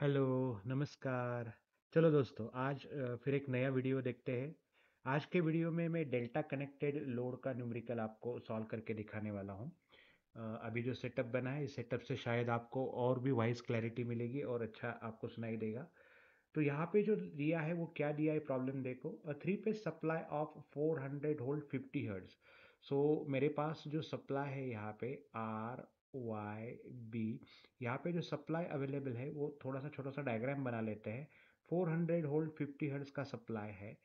Hello, नमस्कार। चलो दोस्तों, आज फिर एक नया वीडियो देखते हैं। आज के वीडियो में मैं डेल्टा कनेक्टेड लोड का न्यूमेरिकल आपको सॉल्व करके दिखाने वाला हूँ। अभी जो सेटअप बना है, इस सेटअप से शायद आपको और भी वाइज क्लैरिटी मिलेगी और अच्छा आपको सुनाई देगा। तो यहाँ पे जो दिया है वो क्या दिया है, प्रॉब्लम देखो। Three phase supply of 400 volt 50 hertz. So मेरे पास जो सप्लाई है यहाँ पे आर वाई बी, यहाँ पे जो सप्लाई अवेलेबल है वो थोड़ा सा छोटा सा डायग्राम बना लेते हैं। 400 वोल्ट 50 हर्ट्ज का सप्लाई है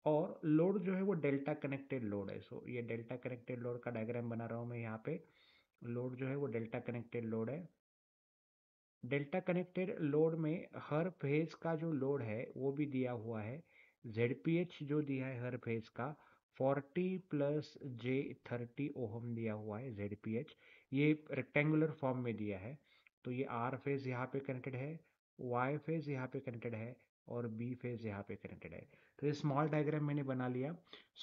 और लोड जो है वो डेल्टा कनेक्टेड लोड है। सो ये डेल्टा कनेक्टेड लोड का डायग्राम बना रहा हूँ मैं यहाँ पे। लोड जो है वो डेल्टा कनेक्टेड लोड है। डेल्टा कनेक्टेड लोड में हर फेज का जो लोड है वो भी दिया हुआ है। ZPH जो दिया है हर फेज का 40 प्लस J 30 ओहम दिया हुआ है ZPH। ये रेक्टेंगुलर फॉर्म में दिया है। तो ये R फेज यहाँ पे कनेक्टेड है, Y फेज यहाँ पे कनेक्टेड है और B फेज यहाँ पे कनेक्टेड है। तो ये स्मॉल डायग्राम मैंने बना लिया।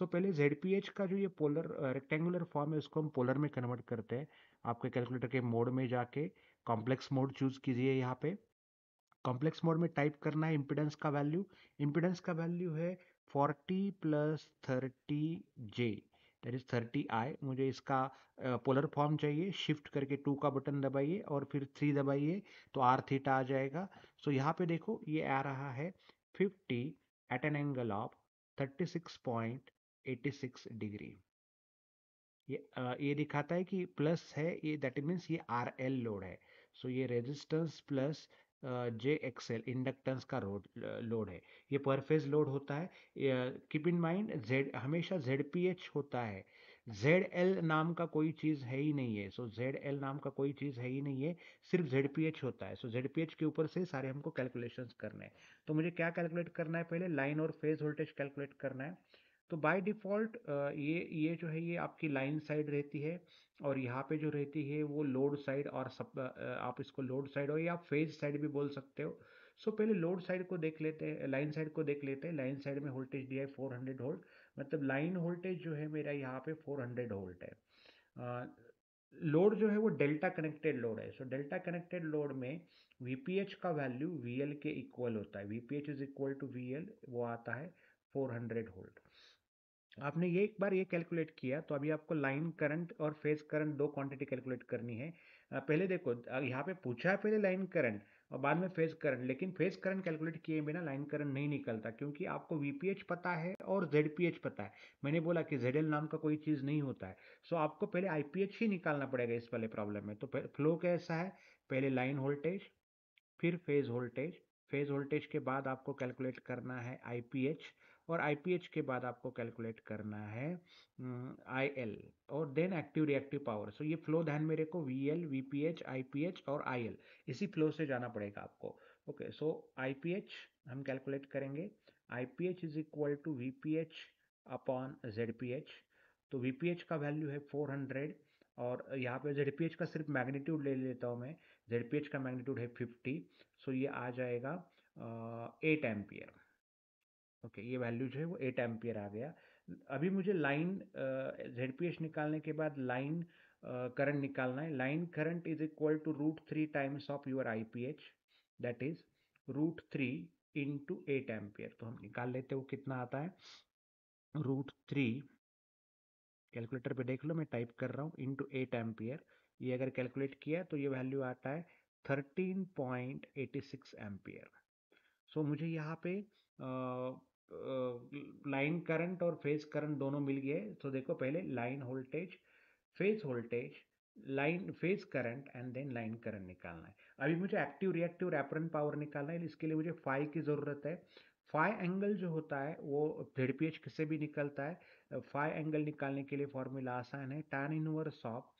पहले ZPH का जो ये पोलर रेक्टेंगुलर फॉर्म है उसको हम पोलर में कन्वर्ट करते हैं। आपके कैलकुलेटर के मोड में जाके कॉम्प्लेक्स मोड चूज कीजिए। यहाँ पे कॉम्प्लेक्स मोड में टाइप करना है इम्पिडेंस का वैल्यू। इम्पिडेंस का वैल्यू है 40 plus 30J, that is 30I। मुझे इसका पोलर फॉर्म चाहिए। शिफ्ट करके 2 का बटन दबाइए और फिर 3 दबाइए तो आर थीटा आ जाएगा। यहाँ पे देखो ये आ रहा है 50 at an angle of 36.86 degree. ये दिखाता है कि प्लस है, ये दैट मीन्स ये RL लोड है। ये रेजिस्टेंस प्लस JXL इंडक्टेंस का लोड है। ये पर फेज लोड होता है। कीप इन माइंड जेड हमेशा ZPH होता है। ZL नाम का कोई चीज़ है ही नहीं है। ZL नाम का कोई चीज़ है ही नहीं है, सिर्फ ZPH होता है। ZPH के ऊपर से सारे हमको कैलकुलेशंस करने हैं। तो मुझे क्या कैलकुलेट करना है, पहले लाइन और फेज वोल्टेज कैलकुलेट करना है। तो बाय डिफ़ॉल्ट ये जो है ये आपकी लाइन साइड रहती है और यहाँ पे जो रहती है वो लोड साइड और आप इसको लोड साइड और या फेज साइड भी बोल सकते हो। पहले लोड साइड को देख लेते हैं, लाइन साइड को देख लेते हैं। लाइन साइड में वोल्टेज दिया है 400 वोल्ट, मतलब लाइन वोल्टेज जो है मेरा यहाँ पे 400 वोल्ट है। लोड जो है वो डेल्टा कनेक्टेड लोड है। डेल्टा कनेक्टेड लोड में VPH का वैल्यू VL के इक्वल होता है। VPH is equal to VL, वो आता है 400 वोल्ट। आपने ये एक बार ये कैलकुलेट किया तो अभी आपको लाइन करंट और फेज करंट दो क्वांटिटी कैलकुलेट करनी है। पहले देखो, यहाँ पे पूछा है पहले लाइन करंट और बाद में फेज करंट, लेकिन फेज करंट कैलकुलेट किए बिना लाइन करंट नहीं निकलता क्योंकि आपको VPH पता है और ZPH पता है। मैंने बोला कि ZL नाम का कोई चीज़ नहीं होता है। आपको पहले IPH ही निकालना पड़ेगा इस वाले प्रॉब्लम में। तो फ्लो कैसा है, पहले लाइन वोल्टेज फिर फेज वोल्टेज के बाद आपको कैलकुलेट करना है IPH और IPH के बाद आपको कैलकुलेट करना है IL और देन एक्टिव रिएक्टिव पावर। ये फ्लो ध्यान में रखो, VL VPH IPH और IL, इसी फ्लो से जाना पड़ेगा आपको। ओके, IPH हम कैलकुलेट करेंगे। IPH is equal to VPH upon ZPH। तो VPH का वैल्यू है 400 और यहाँ पे ZPH का सिर्फ मैग्नीट्यूड ले लेता हूँ मैं। ZPH का मैग्नीट्यूड है 50। ये आ जाएगा 8 एम्पियर। ओके, ये वैल्यू जो है वो 8 एम्पियर आ गया। अभी मुझे लाइन ZPH निकालने के बाद लाइन करंट निकालना है। Line current is equal to √3 times of your IPH, that is √3 into 8 ampere. तो हम निकाल लेते हैं वो कितना आता है। √3, कैलकुलेटर पे देख लो, मैं टाइप कर रहा हूँ, इंटू 8 एम्पियर। ये अगर कैलकुलेट किया तो ये वैल्यू आता है 13.86 एम्पियर। मुझे यहाँ पे लाइन करंट और फेज करंट दोनों मिल गए। देखो, पहले line voltage line phase current and then line current निकालना है। अभी मुझे एक्टिव रिएक्टिव रेफरेंस पावर निकालना है। इसके लिए मुझे फाई की ज़रूरत है। फाई एंगल जो होता है वो ZPH से भी निकलता है। फाई एंगल निकालने के लिए फॉर्मूला आसान है, tan inverse of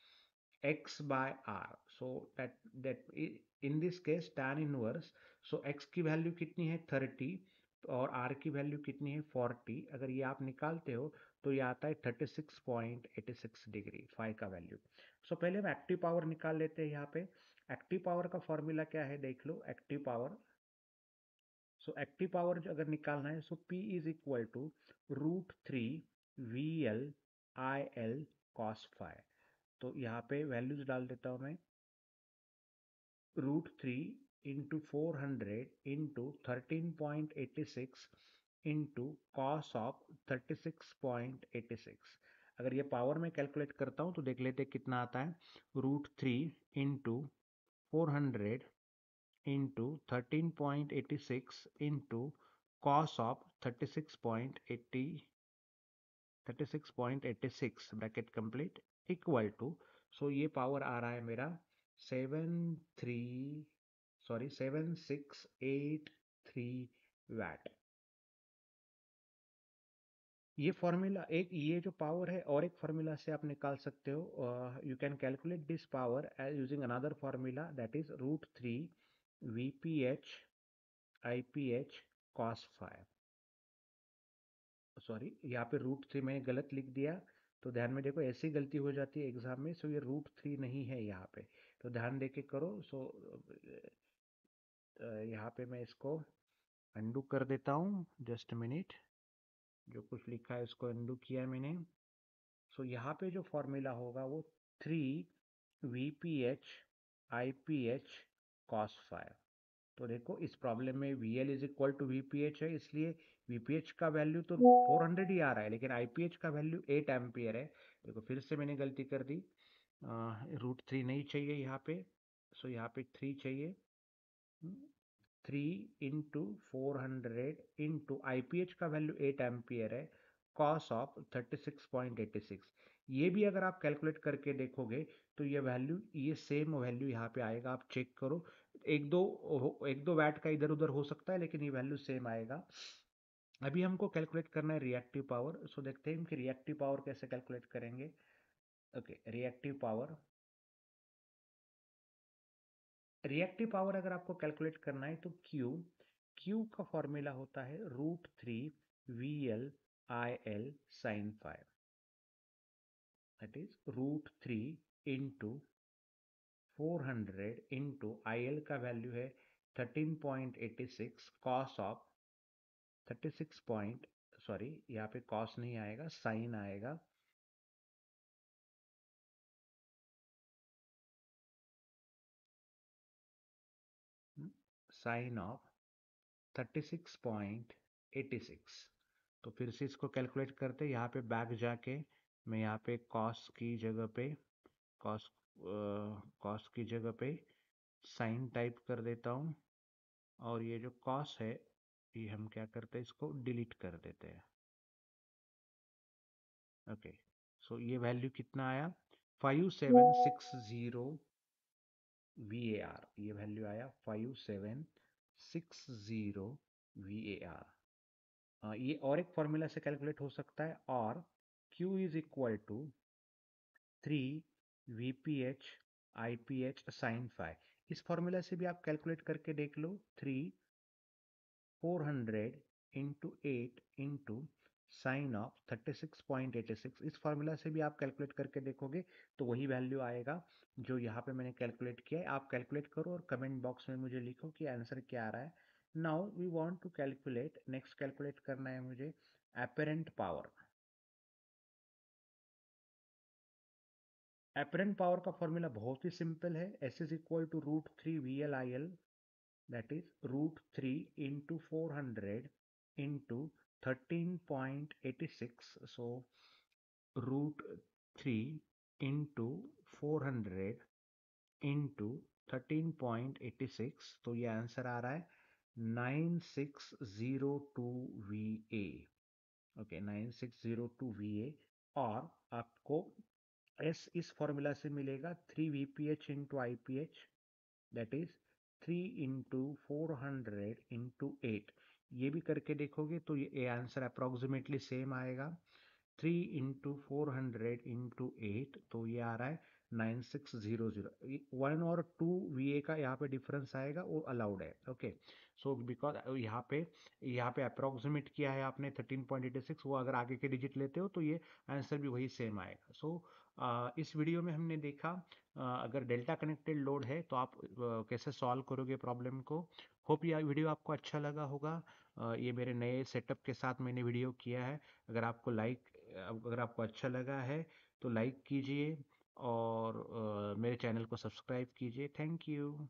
x by r। That in this case tan inverse, x की वैल्यू कितनी है 30 और r की वैल्यू कितनी है 40। अगर ये आप निकालते हो तो ये आता है 36.86 डिग्री फाई का वैल्यू। पहले हम एक्टिव पावर निकाल लेते हैं। यहाँ पे एक्टिव पावर का फॉर्मूला क्या है देख लो। एक्टिव पावर, एक्टिव पावर जो अगर निकालना है P is equal to √3 VL IL cos phi. तो यहाँ पे वैल्यूज डाल देता हूँ मैं। √3 into 400 into 13.86 into cos of 36.86। अगर ये पावर में कैलकुलेट करता हूँ तो देख लेते कितना आता है। √3 into 400 into 13.86 into cos of 36.86 bracket complete equal to, so ये पावर आ रहा है मेरा 7683 वैट। ये फॉर्मूला, एक ये जो पावर है और एक फॉर्मूला से आप निकाल सकते हो। You can calculate this power as using another formula that is √3 VPH IPH cos 5। Sorry, यहाँ पे √3 मैंने गलत लिख दिया, तो ध्यान में देखो, ऐसी गलती हो जाती है एग्जाम में। सो ये √3 नहीं है यहाँ पे, तो ध्यान दे के करो। सो यहाँ पे मैं इसको अंडू कर देता हूँ, जस्ट मिनट। जो कुछ लिखा है उसको अंडू किया है मैंने। सो यहाँ पे जो फॉर्मूला होगा वो 3 VPH IPH cos 5। तो देखो इस प्रॉब्लम में VL is equal to VPH है, इसलिए VPH का वैल्यू तो 400 ही आ रहा है, लेकिन IPH का वैल्यू 8 एम्पियर है। देखो फिर से मैंने गलती कर दी, √3 नहीं चाहिए यहाँ पे, सो यहाँ पे 3 चाहिए। 3 × 400 इंटू IPH का वैल्यू 8 एम्पियर है, कॉस ऑफ 36.86। ये भी अगर आप कैलकुलेट करके देखोगे तो ये वैल्यू, ये सेम वैल्यू यहाँ पे आएगा, आप चेक करो। एक दो वैट का इधर उधर हो सकता है, लेकिन ये वैल्यू सेम आएगा। अभी हमको कैलकुलेट करना है रिएक्टिव पावर। सो देखते हैं कि रिएक्टिव पावर कैसे कैलकुलेट करेंगे। ओके, रिएक्टिव पावर अगर आपको कैलकुलेट करना है तो क्यू का फॉर्मूला होता है √3 VL IL sin 5। That is √3 into 400 into IL का वैल्यू है 13.86 कॉस ऑफ 36 पॉइंट, सॉरी यहाँ पे कॉस नहीं आएगा, साइन आएगा। Sine of 36.86। तो फिर से इसको कैलकुलेट करते, यहाँ पे बैक जाके मैं यहाँ पे कॉस कॉस की जगह पे साइन टाइप कर देता हूँ, और ये जो कॉस है ये हम क्या करते हैं, इसको डिलीट कर देते हैं। ओके, सो ये वैल्यू कितना आया, 5760 VAR। ये वैल्यू आया 5760 VAR। ये और एक फॉर्मूला से कैलकुलेट हो सकता है, और Q is equal to 3 VPH IPH sin 5। इस फॉर्मूला से भी आप कैलकुलेट करके देख लो। 400 इंटू 8 इंटू साइन ऑफ 36.86, इस फॉर्मूला से भी आप कैलकुलेट करके देखोगे तो वही वैल्यू आएगा जो यहाँ पे मैंने कैलकुलेट किया है। आप कैलकुलेट करो और कमेंट बॉक्स में मुझे लिखो कि आंसर क्या आ रहा है। Now we want to calculate, next calculate करना है मुझे एपरेंट पावर। एपरेंट पावर का फॉर्मूला बहुत ही सिंपल है, S is equal to √3 VL IL, that is √3 into 400 into 13.86। so √3 into 400 into 13.86, तो ये आंसर आ रहा है 9602 VA। Okay, 9602 VA। और आपको S इस फॉर्मूला से मिलेगा 3 VPH into IPH, that is 3 into 400 into 8। ये भी करके देखोगे तो ये आंसर अप्रोक्सीमेटली सेम आएगा, 3 इंटू 400 इंटू 8, तो ये आ रहा है 9600। 1 और 2 VA का यहाँ पे डिफरेंस आएगा, वो अलाउड है। ओके, सो बिकॉज यहाँ पे अप्रोक्सीमेट किया है आपने 13.86, वो अगर आगे के डिजिट लेते हो तो ये आंसर भी वही सेम आएगा। सो इस वीडियो में हमने देखा, अगर डेल्टा कनेक्टेड लोड है तो आप कैसे सॉल्व करोगे प्रॉब्लम को। होप यह वीडियो आपको अच्छा लगा होगा। ये मेरे नए सेटअप के साथ मैंने वीडियो किया है। अगर आपको अच्छा लगा है तो लाइक कीजिए, और मेरे चैनल को सब्सक्राइब कीजिए। Thank you.